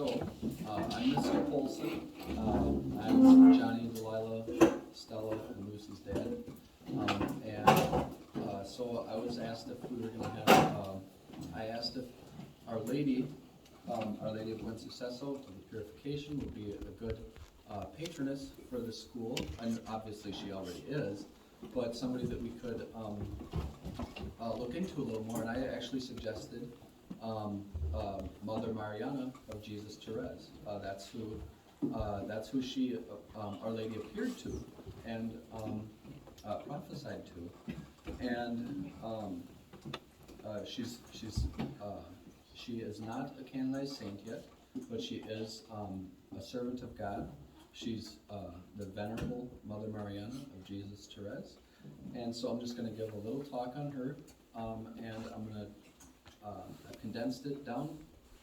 I'm Mr. Polson. I'm Johnny, Delilah, Stella, and Lucy's dad. So I was asked if we were going to have, I asked if Our Lady, Our Lady of Buen Suceso of the Purification would be a good patroness for the school. And obviously she already is, but somebody that we could look into a little more. And I actually suggested Mother Mariana of Jesus Torres. That's who she, Our Lady appeared to and prophesied to, and she is not a canonized saint yet, but she is a servant of God. She's the Venerable Mother Mariana of Jesus Torres, and so I'm just going to give a little talk on her, and I'm going to I've condensed it down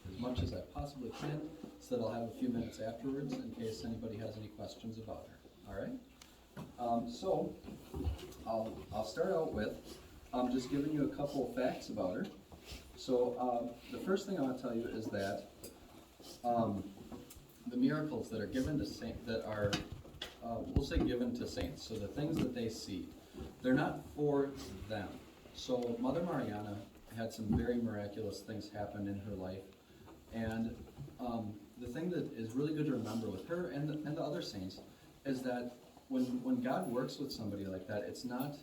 as much as I possibly can, so that I'll have a few minutes afterwards in case anybody has any questions about her. All right. So I'll start out with just giving you a couple of facts about her. So the first thing I want to tell you is that the miracles that are given to saints, that are we'll say given to saints, so the things that they see, they're not for them. So Mother Mariana had some very miraculous things happen in her life, and the thing that is really good to remember with her and the other saints is that when God works with somebody like that, it's not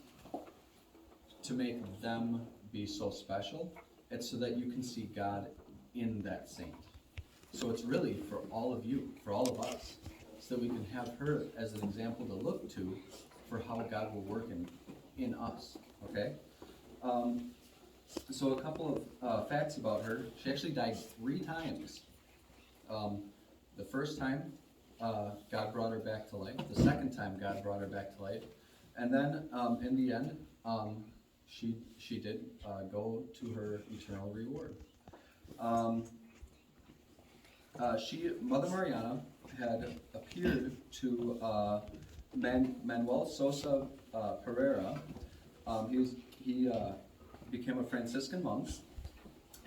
to make them be so special, it's so that you can see God in that saint. So it's really for all of you, for all of us, so that we can have her as an example to look to for how God will work in us, okay? So a couple of facts about her. She actually died 3 times. The first time, God brought her back to life. The second time, God brought her back to life. And then, in the end, she did go to her eternal reward. Mother Mariana had appeared to Manuel Sosa Pereira. He became a Franciscan monk,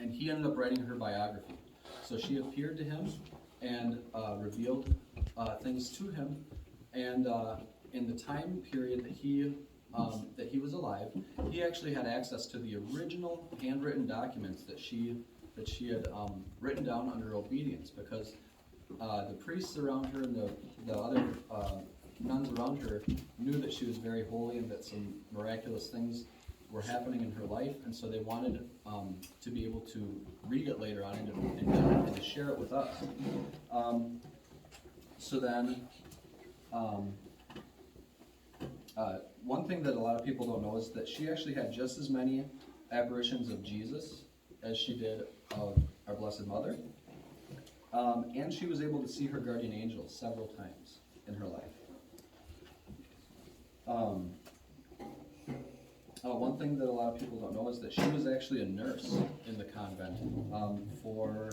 and he ended up writing her biography. So she appeared to him and revealed things to him, and in the time period that he was alive, he actually had access to the original handwritten documents that she had written down under obedience, because the priests around her and the other nuns around her knew that she was very holy and that some miraculous things were happening in her life, and so they wanted to be able to read it later on and to share it with us. So then, one thing that a lot of people don't know is that she actually had just as many apparitions of Jesus as she did of our Blessed Mother, and she was able to see her guardian angel several times in her life. One thing that a lot of people don't know is that she was actually a nurse in the convent for,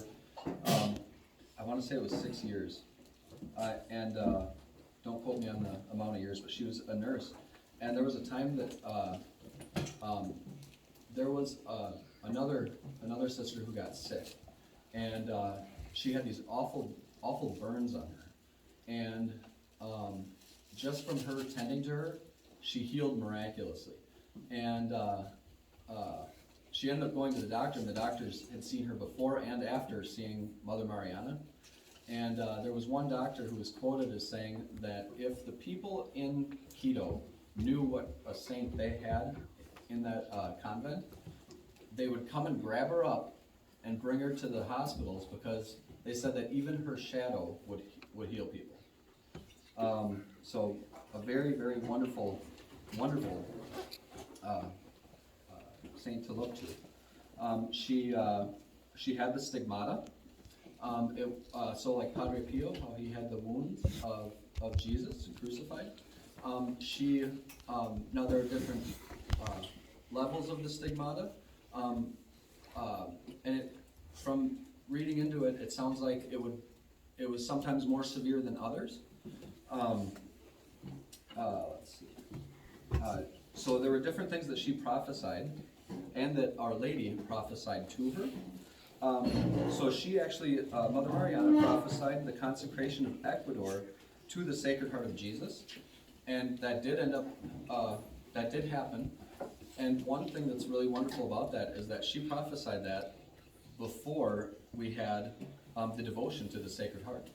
I want to say it was 6 years. And don't quote me on the amount of years, but she was a nurse. And there was a time that there was another sister who got sick. And she had these awful burns on her. And just from her tending to her, she healed miraculously. And she ended up going to the doctor, and the doctors had seen her before and after seeing Mother Mariana. And there was one doctor who was quoted as saying that if the people in Quito knew what a saint they had in that convent, they would come and grab her up and bring her to the hospitals, because they said that even her shadow would heal people. So a very, very wonderful saint to look to. She had the stigmata. So like Padre Pio, how he had the wounds of Jesus crucified. Now there are different levels of the stigmata, and from reading into it, it sounds like it was sometimes more severe than others. Let's see. So there were different things that she prophesied, and that Our Lady prophesied to her. So she actually, Mother Mariana prophesied the consecration of Ecuador to the Sacred Heart of Jesus, and that did that did happen. And one thing that's really wonderful about that is that she prophesied that before we had the devotion to the Sacred Heart.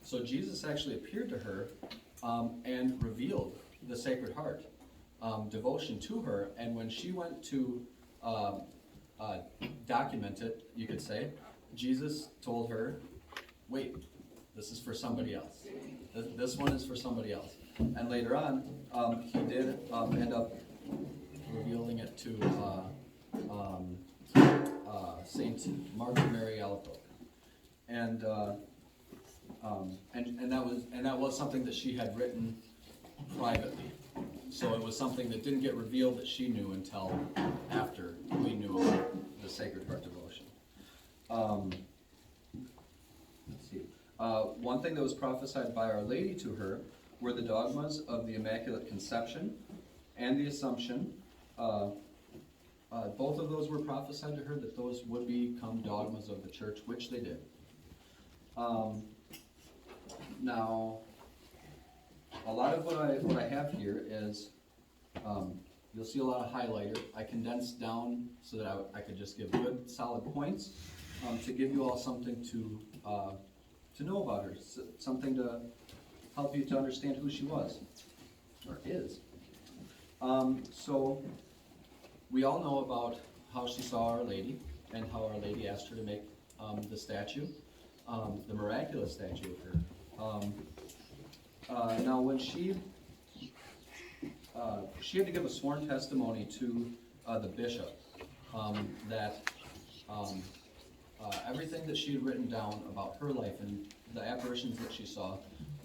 So Jesus actually appeared to her and revealed the Sacred Heart devotion to her, and when she went to document it, you could say, Jesus told her, wait, this is for somebody else. This one is for somebody else. And later on, he did end up revealing it to Saint Margaret Mary Alacoque. And that was something that she had written privately. So it was something that didn't get revealed that she knew until after we knew about the Sacred Heart devotion. Let's see. One thing that was prophesied by Our Lady to her were the dogmas of the Immaculate Conception and the Assumption. Both of those were prophesied to her, that those would become dogmas of the Church, which they did. Now, a lot of what I have here is, you'll see a lot of highlighter. I condensed down so that I could just give good, solid points to give you all something to know about her, something to help you to understand who she was, or is. So, we all know about how she saw Our Lady, and how Our Lady asked her to make the statue, the miraculous statue of her. Now, when she had to give a sworn testimony to the bishop that everything that she had written down about her life and the apparitions that she saw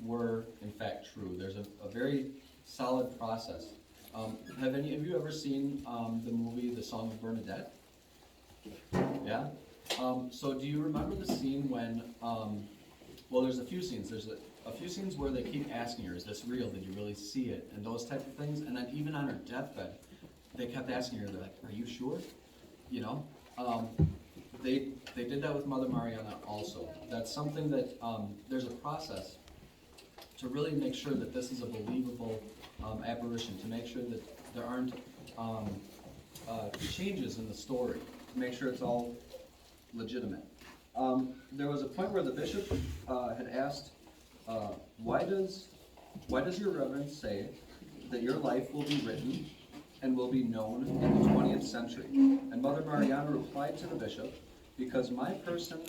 were in fact true. There's a very solid process. Have any of you ever seen the movie The Song of Bernadette? Yeah? So do you remember the scene when, well, there's a few scenes. There's a few scenes where they keep asking her, is this real? Did you really see it? And those type of things. And then even on her deathbed, they kept asking her, they're like, are you sure? You know? They did that with Mother Mariana also. That's something that, there's a process to really make sure that this is a believable apparition, to make sure that there aren't changes in the story, to make sure it's all legitimate. There was a point where the bishop had asked, why does your reverence say that your life will be written and will be known in the 20th century? And Mother Mariana replied to the bishop, because my person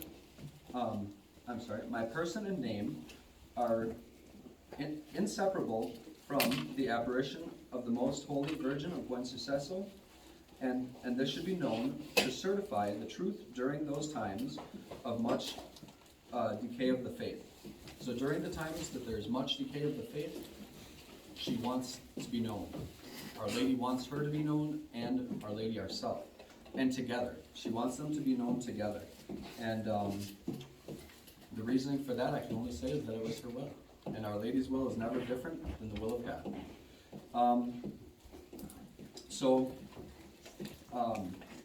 and name are inseparable from the apparition of the Most Holy Virgin of Buen Suceso, and this should be known to certify the truth during those times of much decay of the faith. So during the times that there's much decay of the faith, she wants to be known. Our Lady wants her to be known, and Our Lady herself, and together. She wants them to be known together. And the reasoning for that, I can only say, is that it was her will. And Our Lady's will is never different than the will of God.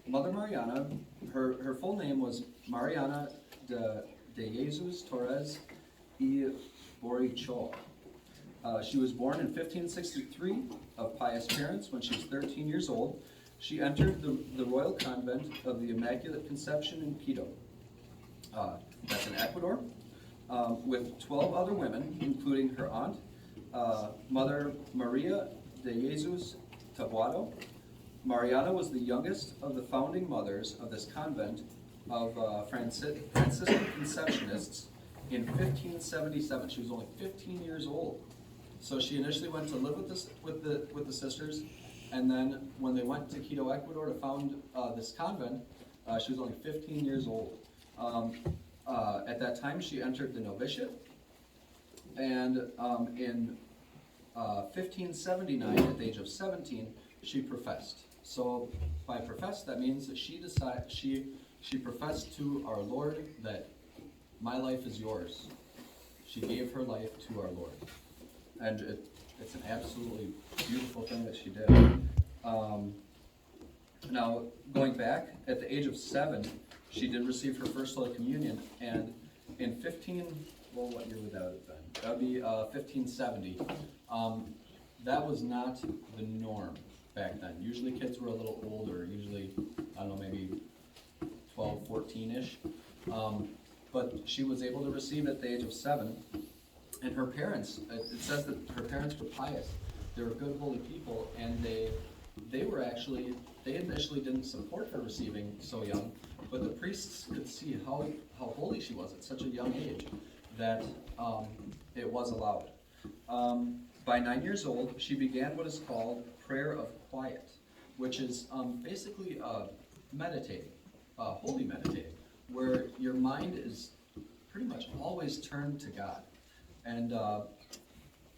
Mother Mariana, her full name was Mariana de Jesus Torres y Boricho. She was born in 1563 of pious parents. When she was 13 years old, she entered the royal convent of the Immaculate Conception in Quito. That's in Ecuador, with 12 other women, including her aunt, Mother Maria de Jesus Taboado. Mariana was the youngest of the founding mothers of this convent of Franciscan Conceptionists in 1577. She was only 15 years old. So she initially went to live with the sisters, and then when they went to Quito, Ecuador to found this convent, she was only 15 years old. At that time, she entered the novitiate, and in 1579, at the age of 17, she professed. So by professed, that means that she professed to our Lord that my life is yours. She gave her life to our Lord. And it's an absolutely beautiful thing that she did. Now, going back, at the age of 7, she did receive her first Holy Communion, and in what year would that have been? That would be 1570. That was not the norm back then. Usually kids were a little older, usually, I don't know, maybe 12, 14-ish. But she was able to receive it at the age of 7. And her parents, it says that her parents were pious. They were good, holy people, and they initially didn't support her receiving so young, but the priests could see how holy she was at such a young age that it was allowed. By 9 years old, she began what is called prayer of quiet, which is basically meditating, holy meditating, where your mind is pretty much always turned to God. And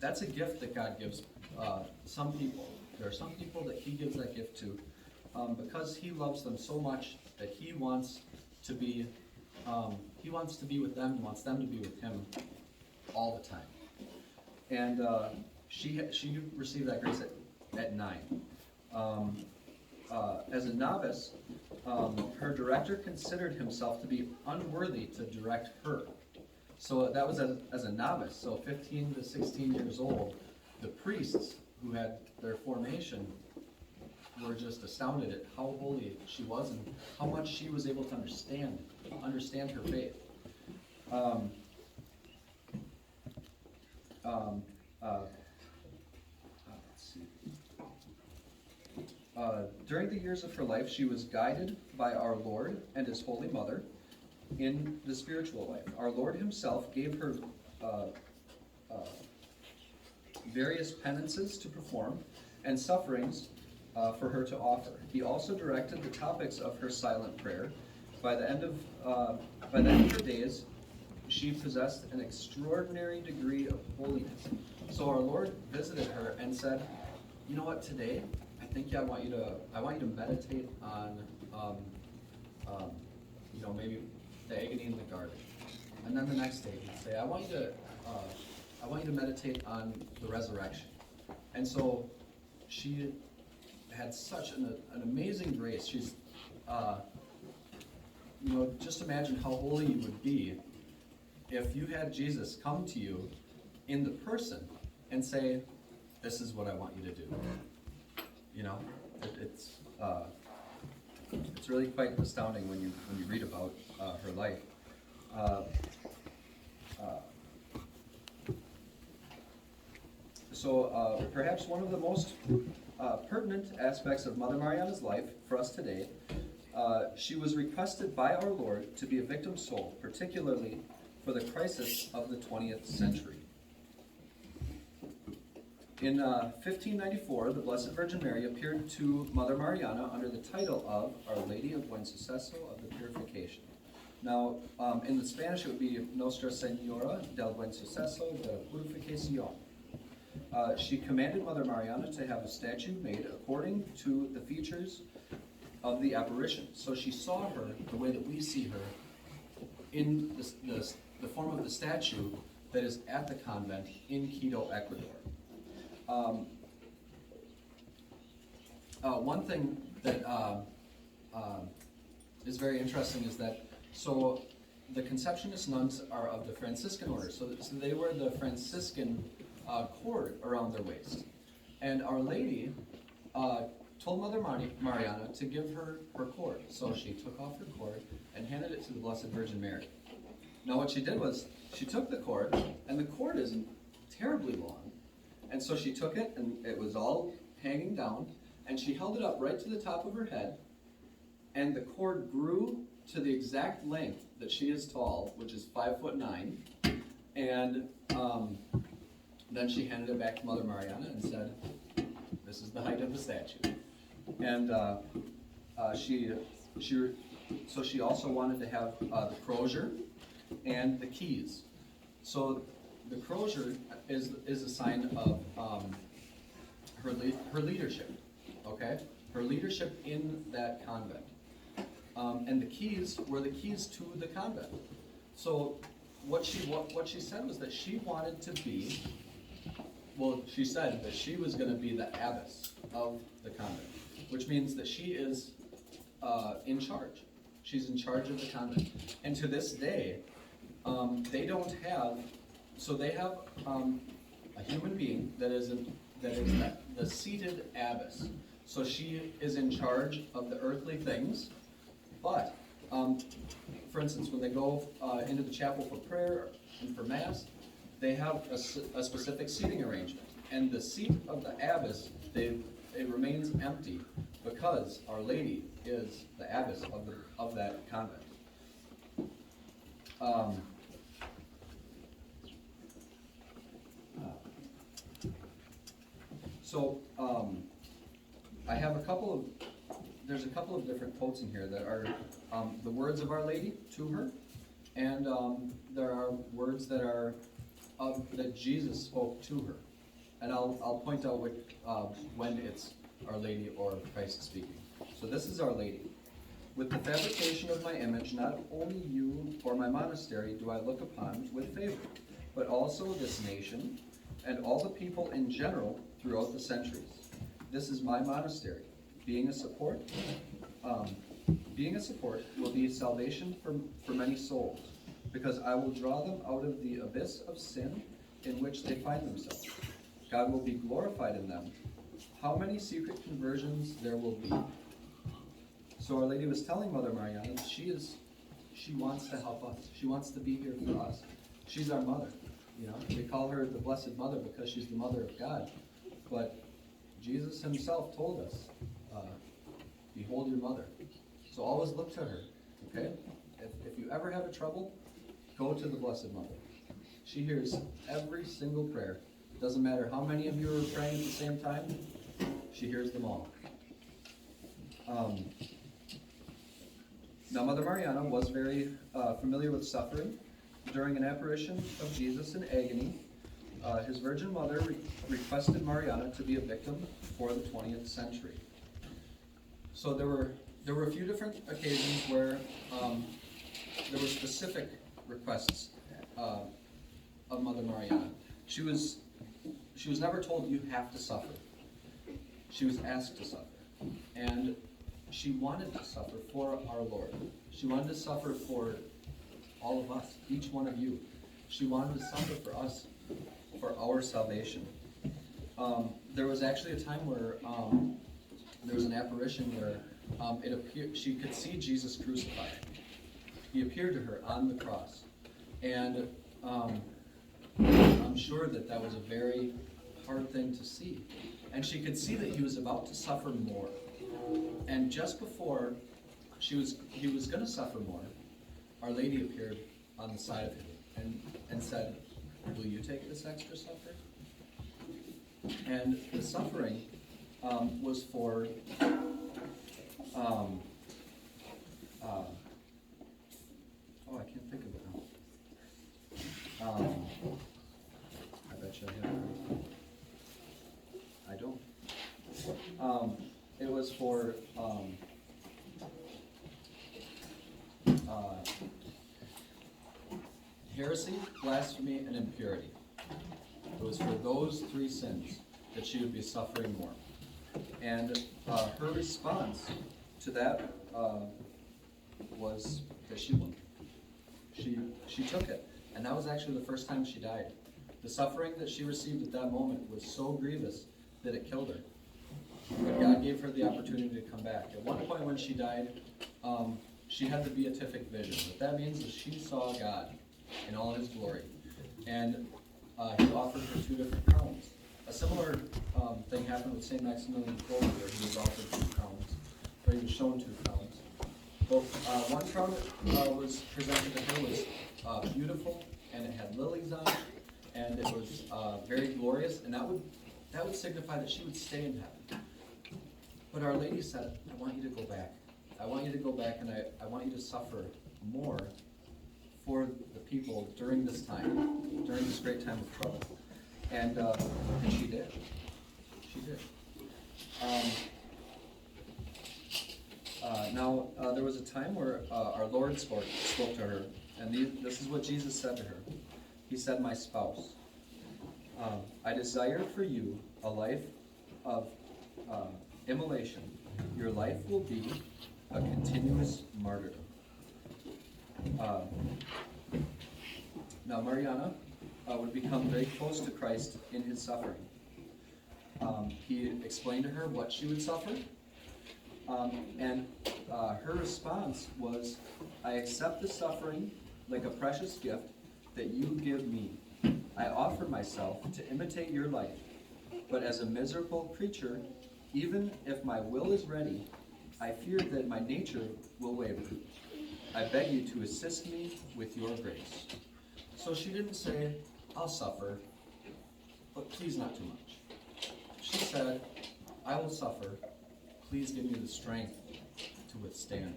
that's a gift that God gives some people. There are some people that He gives that gift to because He loves them so much that He wants to be with them. He wants them to be with Him all the time. And she received that grace at 9. As a novice, her director considered himself to be unworthy to direct her. So that was as a novice, so 15 to 16 years old. The priests who had their formation were just astounded at how holy she was and how much she was able to understand her faith. Let's see. During the years of her life, she was guided by our Lord and His Holy Mother in the spiritual life. Our Lord Himself gave her various penances to perform and sufferings for her to offer. He also directed the topics of her silent prayer. By the end of her days, she possessed an extraordinary degree of holiness. So our Lord visited her and said, "You know what? Today, I think I want you to meditate on, maybe the agony in the garden." And then the next day, he'd say, "I want you to meditate on the resurrection." And so she had such an amazing grace. She's, just imagine how holy you would be if you had Jesus come to you in the person and say, "This is what I want you to do." It's really quite astounding when you read about her life. So perhaps one of the most pertinent aspects of Mother Mariana's life for us today, she was requested by our Lord to be a victim soul, particularly for the crisis of the 20th century. In 1594, the Blessed Virgin Mary appeared to Mother Mariana under the title of Our Lady of Buen Suceso of the Purification. Now, in the Spanish, it would be Nostra Señora del Buen Suceso de Purificación. She commanded Mother Mariana to have a statue made according to the features of the apparition. So she saw her the way that we see her in the form of the statue that is at the convent in Quito, Ecuador. One thing that is very interesting is that, so the Conceptionist nuns are of the Franciscan order, so they wear the Franciscan cord around their waist. And Our Lady told Mother Mariana to give her cord. So she took off her cord and handed it to the Blessed Virgin Mary. Now what she did was, she took the cord, and the cord isn't terribly long, and so she took it, and it was all hanging down, and she held it up right to the top of her head, and the cord grew to the exact length that she is tall, which is 5'9", and then she handed it back to Mother Mariana and said, "This is the height of the statue." And she also wanted to have the crozier and the keys. So the crozier is a sign of her leadership, okay? Her leadership in that convent. And the keys were the keys to the convent. So what she said was that she wanted to be, she said that she was going to be the abbess of the convent, which means that she is in charge. She's in charge of the convent. And to this day, they don't have, so they have a human being that is the seated abbess. So she is in charge of the earthly things, but for instance, when they go into the chapel for prayer and for mass, they have a specific seating arrangement. And the seat of the abbess, it remains empty because Our Lady is the abbess of that convent. I have there's a couple of different quotes in here that are the words of Our Lady to her, and there are words that are that Jesus spoke to her. And I'll point out when it's Our Lady or Christ speaking. So this is Our Lady. With the fabrication of my image, not only you or my monastery do I look upon with favor, but also this nation and all the people in general throughout the centuries. This is my monastery. Being a support will be salvation for many souls, because I will draw them out of the abyss of sin in which they find themselves. God will be glorified in them. How many secret conversions there will be. So Our Lady was telling Mother Mariana that she wants to help us. She wants to be here for us. She's our mother. You know, we call her the Blessed Mother because she's the mother of God. But Jesus himself told us, behold your mother. So always look to her, okay? If you ever have a trouble, go to the Blessed Mother. She hears every single prayer. Doesn't matter how many of you are praying at the same time, she hears them all. Now, Mother Mariana was very familiar with suffering. During an apparition of Jesus in agony, his Virgin Mother requested Mariana to be a victim for the 20th century. So there were a few different occasions where there were specific requests of Mother Mariana. She was never told you have to suffer. She was asked to suffer. And she wanted to suffer for our Lord. She wanted to suffer for all of us, each one of you. She wanted to suffer for us, for our salvation. There was actually a time where there was an apparition where it appeared she could see Jesus crucified. He appeared to her on the cross, and I'm sure that was a very hard thing to see. And she could see that he was about to suffer more. And just before he was going to suffer more, Our Lady appeared on the side of him and said, "Will you take this extra suffering?" And the suffering was for I can't think of it now. I bet you I have it. I don't. It was for heresy, blasphemy, and impurity. It was for those three sins that she would be suffering more. And her response to that was that she won. She took it. And that was actually the first time she died. The suffering that she received at that moment was so grievous that it killed her. But God gave her the opportunity to come back. At one point when she died, she had the beatific vision. What that means is she saw God in all his glory. And he offered her two different crowns. A similar thing happened with St. Maximilian Kolbe, where he was offered two crowns, or he was shown two crowns. One crown that was presented to her was beautiful, and it had lilies on it, and it was very glorious, and that would signify that she would stay in heaven. But Our Lady said, "I want you to go back. I want you to go back, and I want you to suffer more for the people during this time, during this great time of trouble." And she did. She did. There was a time where our Lord spoke to her, and this is what Jesus said to her. He said, "My spouse, I desire for you a life of immolation. Your life will be a continuous martyrdom." Uh, Now Mariana would become very close to Christ in his suffering. He explained to her what she would suffer, and her response was, "I accept the suffering like a precious gift that you give me. I offer myself to imitate your life, but as a miserable creature, even if my will is ready, I fear that my nature will waver. I beg you to assist me with your grace." So she didn't say, "I'll suffer, but please not too much." She said, "I will suffer, please give me the strength to withstand."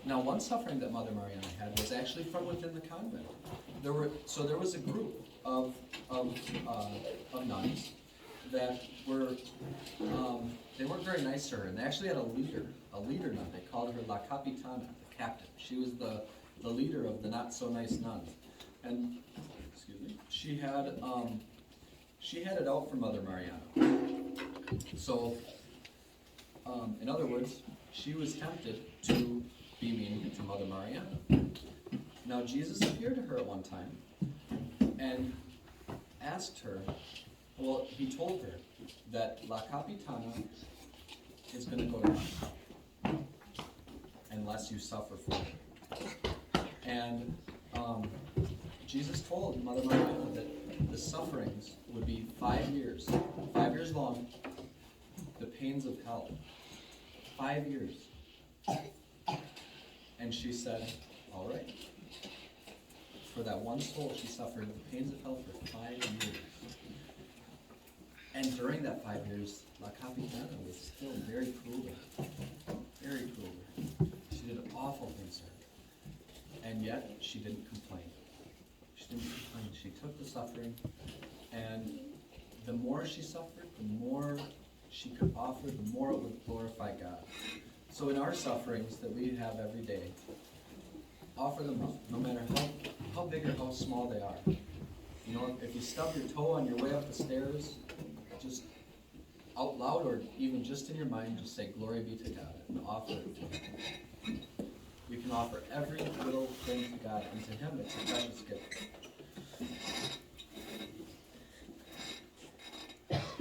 Now, one suffering that Mother Mariana had was actually from within the convent. There was a group of nuns that were they weren't very nice to her, and they actually had a leader nun. They called her La Capitana, the captain. She was the leader of the not so nice nuns, and she had it out for Mother Mariana. So, in other words, she was tempted to be mean to Mother Mariana. Now, Jesus appeared to her at one time and asked her, well, he told her that La Capitana is going to go to hell unless you suffer for it. And Jesus told Mother Mariana that the sufferings would be 5 years long, the pains of hell. 5 years. And she said, all right. For that one soul, she suffered the pains of hell for 5 years. And during that 5 years, La Capitana was still very cruel. Very cruel. She did awful things to her. And yet, she didn't complain. She didn't complain. She took the suffering, and the more she suffered, the more she could offer, the more it would glorify God. So in our sufferings that we have every day, offer them up, no matter how big or how small they are. You know, if you stub your toe on your way up the stairs, just out loud or even just in your mind, just say, "Glory be to God," and offer it to Him. We can offer every little thing to God, and to Him it's a precious gift.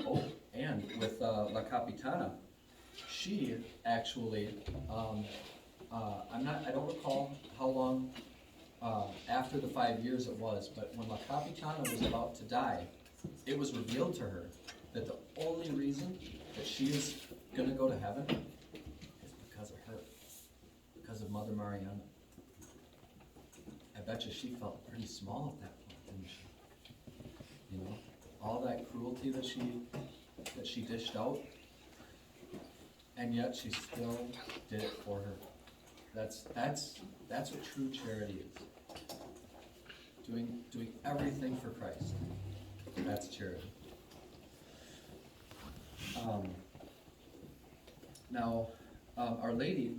Oh, and with La Capitana, she actually, I don't recall how long after the 5 years it was, but when La Capitana was about to die, it was revealed to her that the only reason that she is going to go to heaven is because of her, because of Mother Mariana. I bet you she felt pretty small at that point, didn't she? You know, all that cruelty that she dished out, and yet she still did it for her. That's what true charity is. Doing everything for Christ. That's charity. Now, Our Lady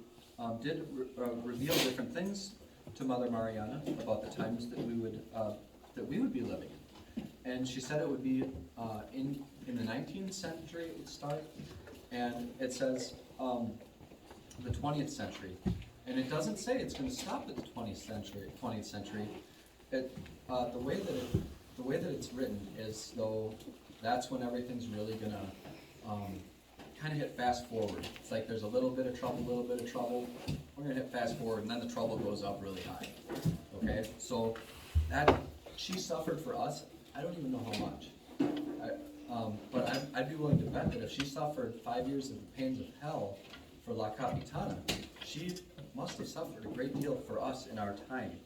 did reveal different things to Mother Mariana about the times that we would be living in, and she said it would be in the 19th century it would start, and it says the 20th century, and it doesn't say it's going to stop at the 20th century. The way that it's written is though that's when everything's really going to kind of hit fast forward. It's like there's a little bit of trouble. We're going to hit fast forward, and then the trouble goes up really high. Okay, so that she suffered for us. I don't even know how much. But I'd be willing to bet that if she suffered 5 years of the pains of hell for La Capitana, she must have suffered a great deal for us in our time.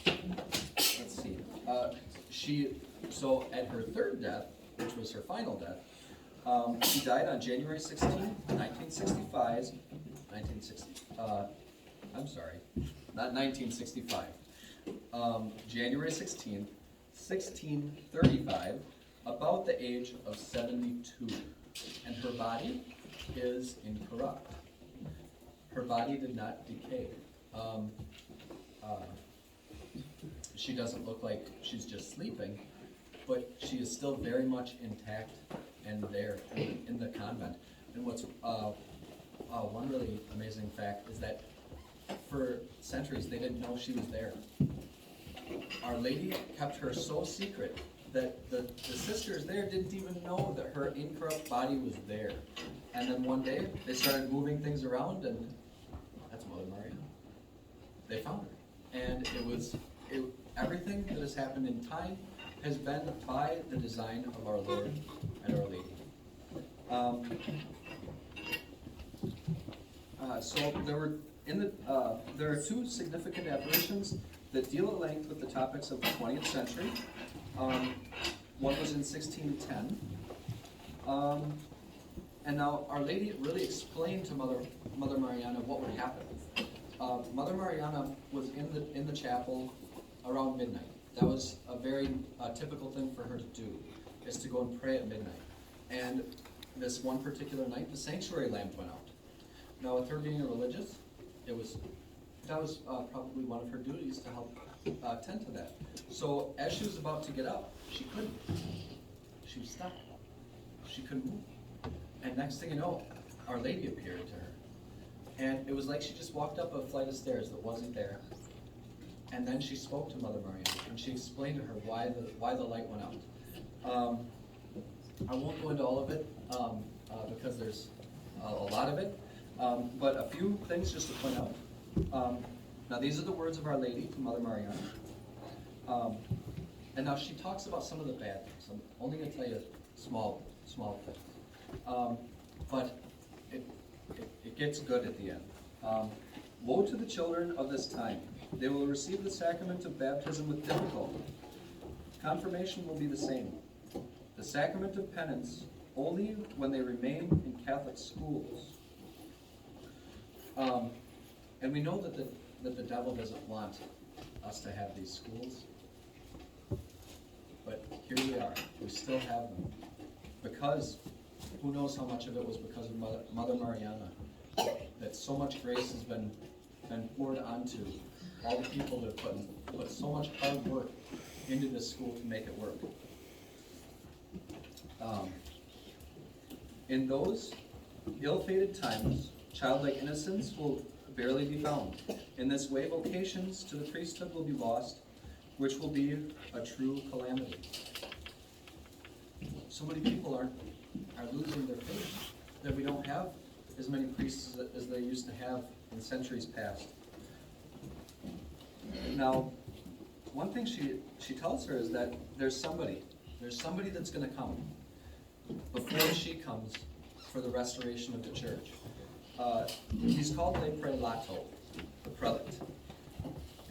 Let's see. So at her third death, which was her final death, she died on January 16th, 1965. Not 1965. January 16th, 1635, about the age of 72. And her body is incorrupt. Her body did not decay. She doesn't look like she's just sleeping, but she is still very much intact and there in the convent. and what's one really amazing fact is that for centuries they didn't know she was there. Our Lady kept her so secret that the sisters there didn't even know that her incorrupt body was there. And then one day they started moving things around, and that's Mother Mariana. They found her, and everything that has happened in time has been by the design of our Lord and Our Lady. So there are two significant apparitions that deal at length with the topics of the 20th century. One was in 1610. And now Our Lady really explained to Mother Mariana what would happen. Mother Mariana was in the chapel around midnight. That was a very typical thing for her to do, is to go and pray at midnight. And this one particular night, the sanctuary lamp went out. Now, with her being a religious, that was probably one of her duties to help tend to that. So as she was about to get up, she couldn't. She was stuck. She couldn't move. And next thing you know, Our Lady appeared to her. And it was like she just walked up a flight of stairs that wasn't there. And then she spoke to Mother Mariana, and she explained to her why the light went out. I won't go into all of it because there's a lot of it, but a few things just to point out. Now these are the words of Our Lady to Mother Mariana. And now she talks about some of the bad things. I'm only going to tell you small things. But it gets good at the end. Woe to the children of this time. They will receive the sacrament of baptism with difficulty. Confirmation will be the same. The sacrament of penance only when they remain in Catholic schools. And we know that the devil doesn't want us to have these schools. But here we are. We still have them. Because who knows how much of it was because of Mother Mariana, that so much grace has been poured onto all the people that have put so much hard work into this school to make it work. In those ill-fated times, childlike innocence will barely be found. In this way, vocations to the priesthood will be lost, which will be a true calamity. So many people are losing their faith, that we don't have as many priests as they used to have in centuries past. Now, one thing she tells her is that there's somebody that's going to come before she comes for the restoration of the church. He's called the prelato, the prelate.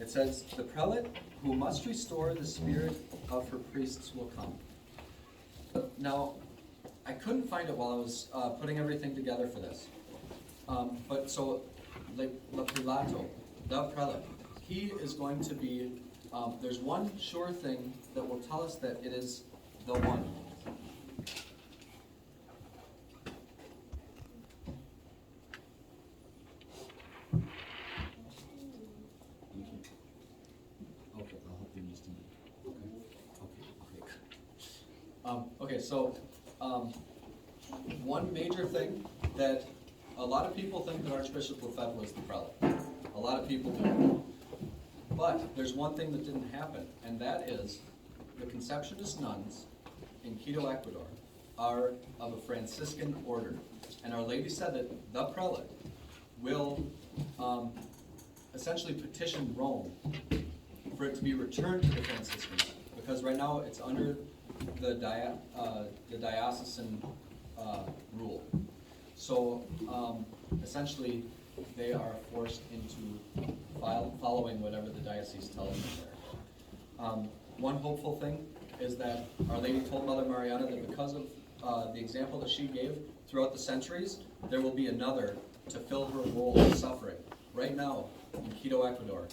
It says, the prelate who must restore the spirit of her priests will come. Now, I couldn't find it while I was putting everything together for this. But so, the prelato, the prelate, he is going to be, there's one sure thing that will tell us that it is the one. Okay, I'll help you in just a minute. Okay, so one major thing that a lot of people think that Archbishop Lefebvre was the prelate. A lot of people do. But there's one thing that didn't happen, and that is the Conceptionist nuns in Quito, Ecuador, are of a Franciscan order. And Our Lady said that the prelate will essentially petition Rome for it to be returned to the Franciscans, because right now it's under the diocesan rule. So essentially, they are forced into following whatever the diocese tells them there. One hopeful thing is that Our Lady told Mother Mariana that because of the example that she gave throughout the centuries, there will be another to fill her role of suffering. Right now, in Quito, Ecuador,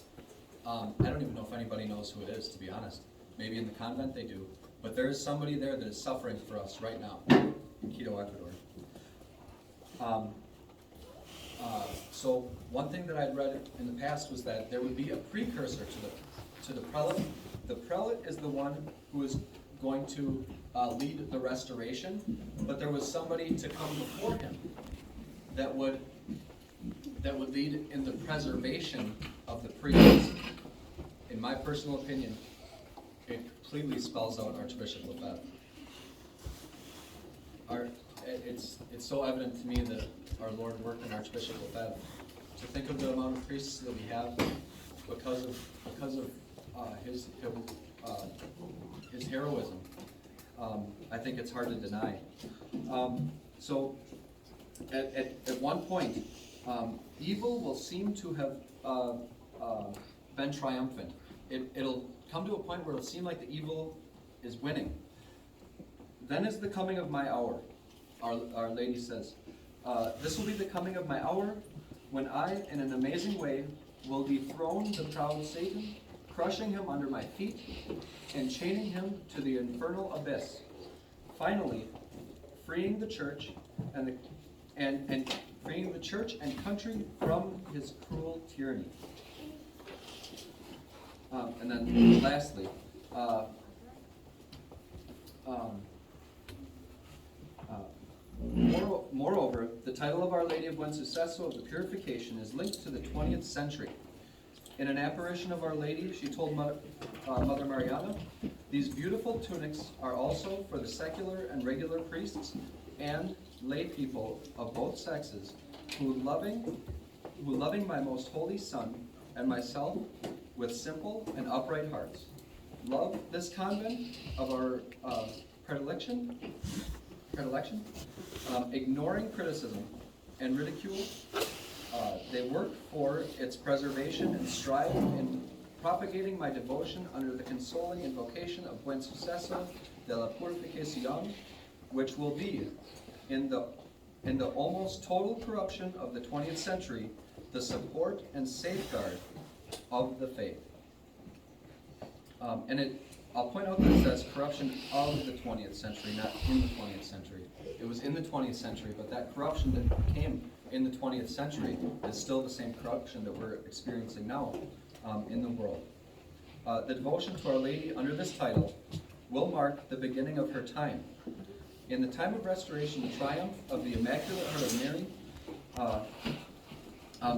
I don't even know if anybody knows who it is, to be honest. Maybe in the convent they do. But there is somebody there that is suffering for us right now in Quito, Ecuador. So one thing that I'd read in the past was that there would be a precursor to the prelate. The prelate is the one who is going to lead the restoration, but there was somebody to come before him that would lead in the preservation of the priests. In my personal opinion, it completely spells out Archbishop Lefebvre. It's so evident to me that our Lord worked in Archbishop Lefebvre. To think of the amount of priests that we have because of his heroism, I think it's hard to deny. So at one point, evil will seem to have been triumphant. It'll come to a point where it'll seem like the evil is winning. Then is the coming of my hour, Our Lady says. This will be the coming of my hour, when I, in an amazing way, will dethrone the proud Satan, crushing him under my feet, and chaining him to the infernal abyss. Finally, freeing the church and freeing the church and country from his cruel tyranny. And then lastly, moreover, the title of Our Lady of Buen Suceso of the Purification is linked to the 20th century. In an apparition of Our Lady, she told Mother Mariana, "These beautiful tunics are also for the secular and regular priests and lay people of both sexes who loving my most holy Son and myself with simple and upright hearts, love this convent of our predilection, ignoring criticism and ridicule. They work for its preservation and strive in propagating my devotion under the consoling invocation of Buen Suceso de la Purificación, which will be, in the almost total corruption of the 20th century, the support and safeguard of the faith." I'll point out that it says corruption of the 20th century, not in the 20th century. It was in the 20th century, but that corruption that came in the 20th century is still the same corruption that we're experiencing now in the world. The devotion to Our Lady under this title will mark the beginning of her time. In the time of restoration, the triumph of the Immaculate Heart of Mary,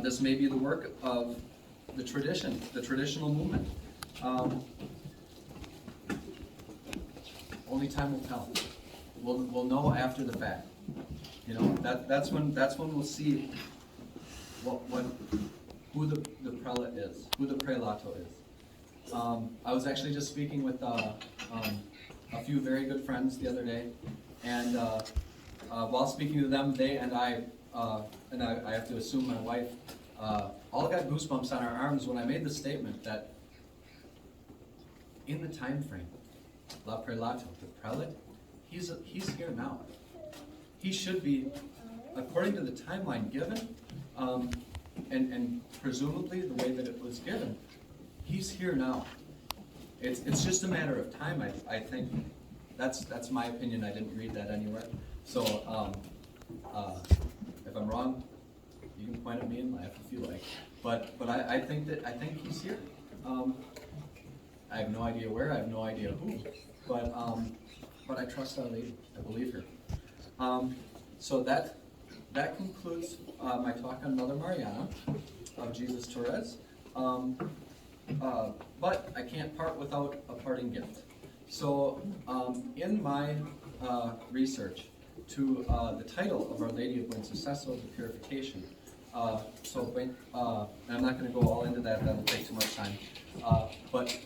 this may be the work of the traditional movement. Only time will tell. We'll know after the fact. You know, that's when we'll see who the prelate is, who the prelato is. I was actually just speaking with a few very good friends the other day, and while speaking to them, they and I have to assume my wife, all got goosebumps on our arms when I made the statement that in the time frame, La Prelato, the prelate, he's here now. He should be, according to the timeline given, and presumably the way that it was given, he's here now. It's just a matter of time, I think. That's my opinion. I didn't read that anywhere. So if I'm wrong, you can point at me and laugh if you like. But I think he's here. I have no idea where, I have no idea who, but I trust Our Lady. I believe her. So that concludes my talk on Mother Mariana of Jesus Torres. But I can't part without a parting gift. So in my research to the title of Our Lady of Buen Suceso of the Purification, and I'm not going to go all into that, that'll take too much time, but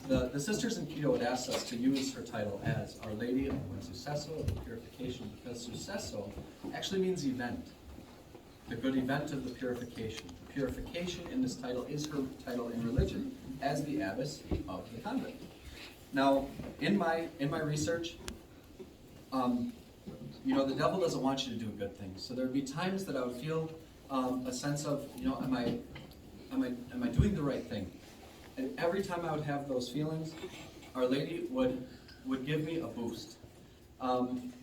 the sisters in Quito had asked us to use her title as Our Lady of Buen Suceso of the Purification, because suceso actually means event, the good event of the purification. Purification in this title is her title in religion as the abbess of the convent. Now, in my research, the devil doesn't want you to do good things. So there would be times that I would feel a sense of, am I doing the right thing? And every time I would have those feelings, Our Lady would give me a boost.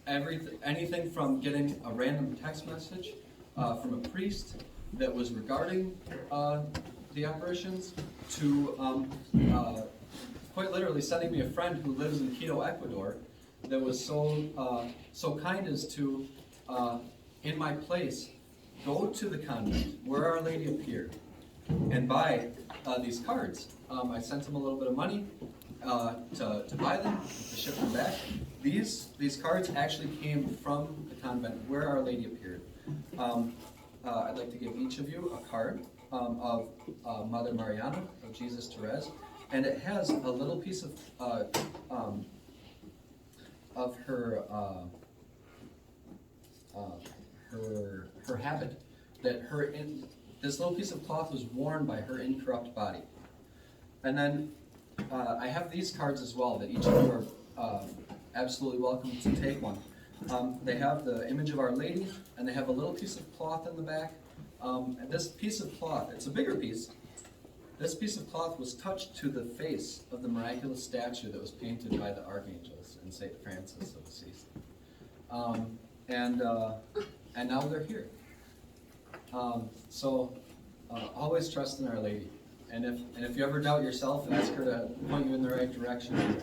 Anything from getting a random text message from a priest that was regarding the apparitions to quite literally sending me a friend who lives in Quito, Ecuador, that was so kind as to, in my place, go to the convent where Our Lady appeared and buy these cards. I sent them a little bit of money to buy them, to ship them back. These cards actually came from the convent where Our Lady appeared. I'd like to give each of you a card of Mother Mariana, of Jesus Torres, and it has a little piece of her habit, that this little piece of cloth was worn by her incorrupt body. And then I have these cards as well, that each of you are absolutely welcome to take one. They have the image of Our Lady, and they have a little piece of cloth in the back. And this piece of cloth, it's a bigger piece. This piece of cloth was touched to the face of the miraculous statue that was painted by the archangels in St. Francis of Assisi. And now they're here. So always trust in Our Lady. And if you ever doubt yourself, ask her to point you in the right direction.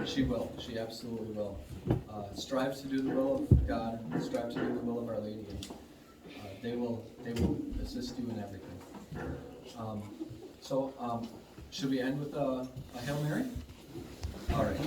She will. She absolutely will. Strive to do the will of God. Strive to do the will of Our Lady. And they will assist you in everything. So should we end with a Hail Mary? All right.